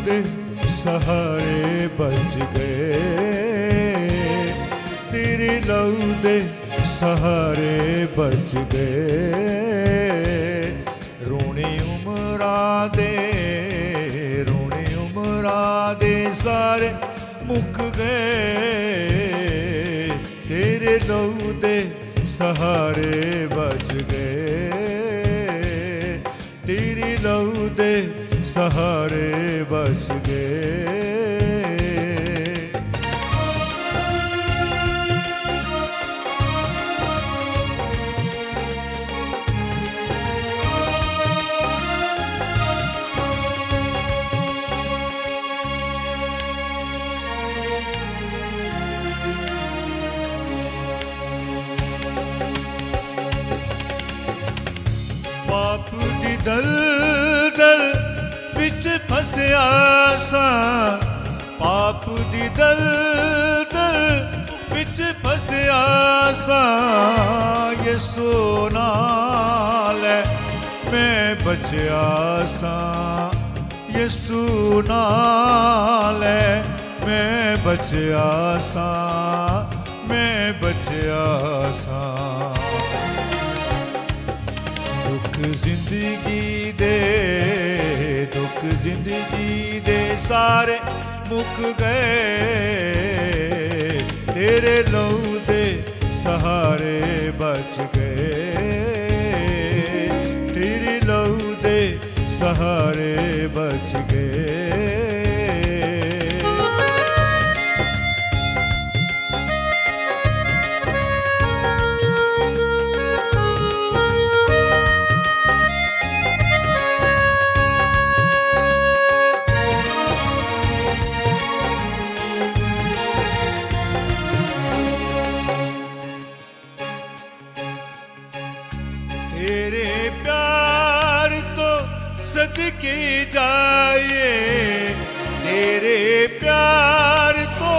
दे सहारे बच गए, तेरे लहू दे सहारे बच गए। रोने उमरा दे सारे मुक गए, तेरे लहू दे सहारे बच गए, तेरे लहू दे सहारे बच गए। पाप दी दलदल विच फसिया सा, पाप दी दलदल विच फसिया सा, यसू नाल मैं बचिया सा, यसू नाल मैं बचिया सा, मैं बचिया सा। दुख जिंदगी दे सारे मुक गए, तेरे लहू दे सहारे बच गए, तेरे लहू दे सहारे बच गए। तेरे प्यार तो सदके जाए, तेरे प्यार तो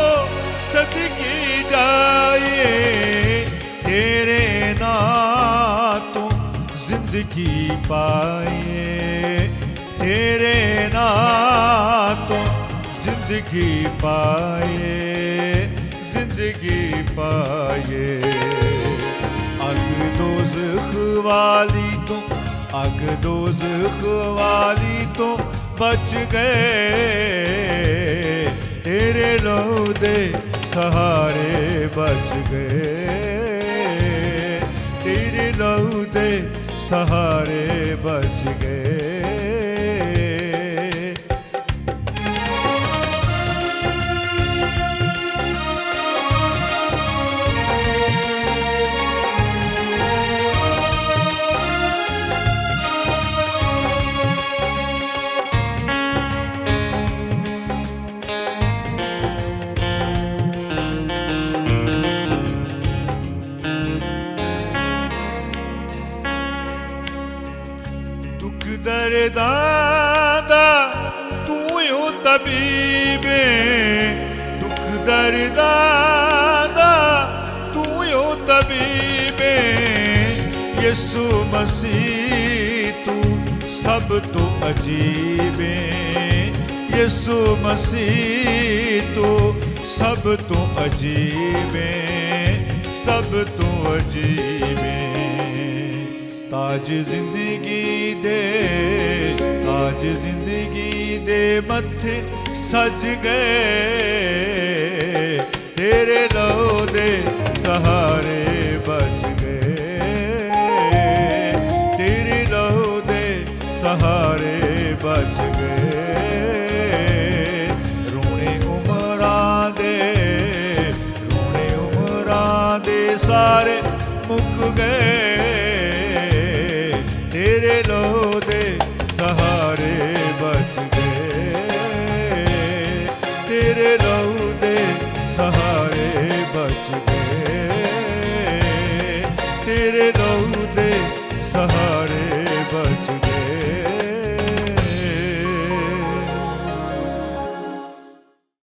सदके जाए, तेरे नाम तो जिंदगी पाए, तेरे नाम तो जिंदगी पाए, जिंदगी पाए। अग दोज़ख वाली तो, अग दोज़ख वाली तो बच गए, तेरे लहू दे सहारे बच गए, तेरे लहू दे सहारे बच गए। दर्दां तू हो तबीबे, दुख दर्दां तू हो तबीबे, यसू मसीह तू सब तो अजीबे, यसू मसीह तू सब तो अजीबे, सब तो अजीबे। ताज जिंदगी दे, ताज जिंदगी दे मत्थे सज गए, तेरे लहू दे सहारे बच गए, तेरे लहू दे सहारे बच गए। रोने उमरां दे सारे मुक गए, तेरे लहू दे सहारे बच गए, तेरे लहू दे सहारे बच गए, तेरे